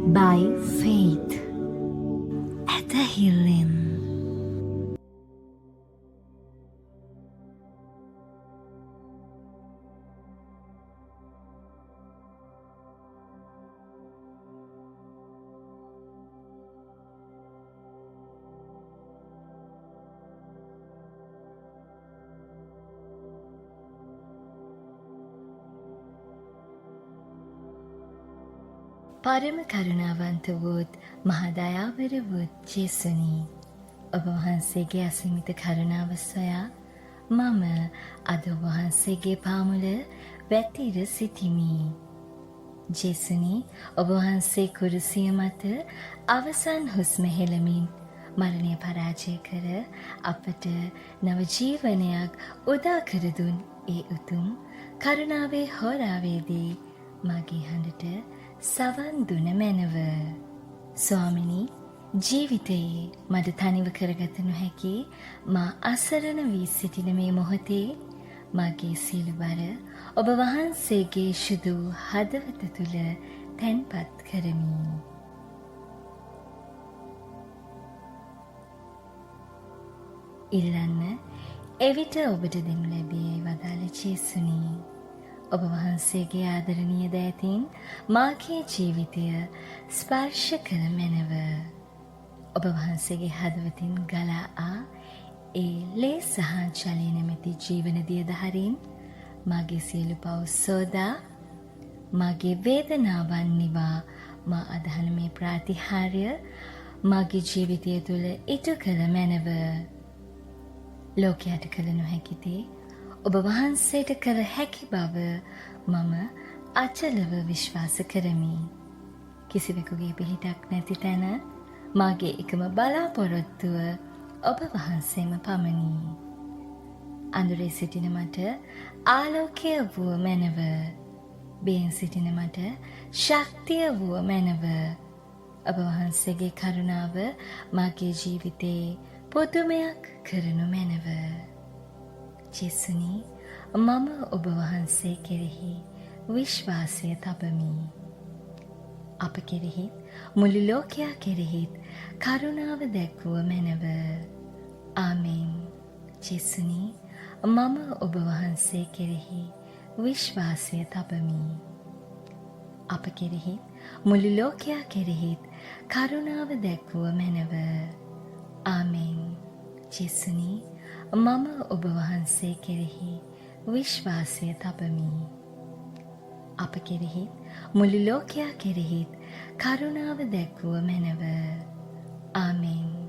by faith at the healing. පරම කරුණාවන්ත වූත් මහදයාවර වූත් ජේසුනි, ඔබ වහන්සේගේ අසීමිත කරුණාව සොයා මම අද ඔබ වහන්සේගේ පාමුල වැතිර සිටිමි. ජේසුනි, ඔබ වහන්සේ කුරුසිය මත අවසන් හුස්ම හෙළමින් මරණය පරාජය කර අපට නව ජීවනයක් උදා කර දුන් ඒ උතුම් කරුණාවේ හෝරාවේදී මගේ හඬට සවන් දුන මැනව. ස්වාමිනී, ජීවිතයේ මට තනිව කරගත නොහැකි මා අසරණ වී සිටින මේ මොහොතේ මගේ සියලු බර ඔබ වහන්සේගේ ශුදු හදවත තුල තැන්පත් කරමි. ඉල්ලන්න එවිට ඔබට දෙනු ලැබේ වදාළ ජේසුනි. ඔබ වහන්සේගේ ආදරණීය දෑතින් මාගේ ජීවිතය ස්පර්ශ කර මැනව. ඔබ වහන්සේගේ හදවතින් ගලා ආ ඒ ලේ සහ ජලය නැමැති ජීවන දියදහරින් මාගේ සියලු පව් සෝදා මාගේ වේදනාවන් නිවා මා අදහන මේ ප්‍රාතිහාර්ය මාගේ ජීවිතය තුළ ඉටු කළ මැනව. ලෝකයට කළ නොහැකි දේ ඔබ වහන්සේට කළ හැකි බව මම අචලව විශ්වාස කරමි. කිසිවෙකුගේ පිහිටක් නැති තැන මාගේ එකම බලාපොරොත්තුව ඔබ වහන්සේම පමණි. අඳුරේ සිටින මට ආලෝකය වූ මැනව. බියෙන් සිටින මට ශක්තිය වූ මැනව. ඔබ වහන්සේගේ කරුණාව මාගේ ජීවිතේ පුදුමයක් කරනු මැනව. ජේසුනි, මම ඔබ වහන්සේ කෙරෙහි විශ්වාසය තබමි. අප කෙරෙහිත් මුළු ලෝකයා කෙරෙහිත් කරුණාව දැක්වුව මැනව. ආමෙන්. ජේසුනි, මම ඔබ වහන්සේ කෙරෙහි විශ්වාසය තබමි. අප කෙරෙහිත් මුළු ලෝකයා කෙරෙහිත් කරුණාව දැක්වුව මැනව. ආමෙන්. ජේසුනි, මම ඔබ වහන්සේ කෙරෙහි විශ්වාසය තබමි. අප කෙරෙහිත් මුළු ලෝකයා කෙරෙහිත් කරුණාව දැක්වුව මැනව. ආමෙන්.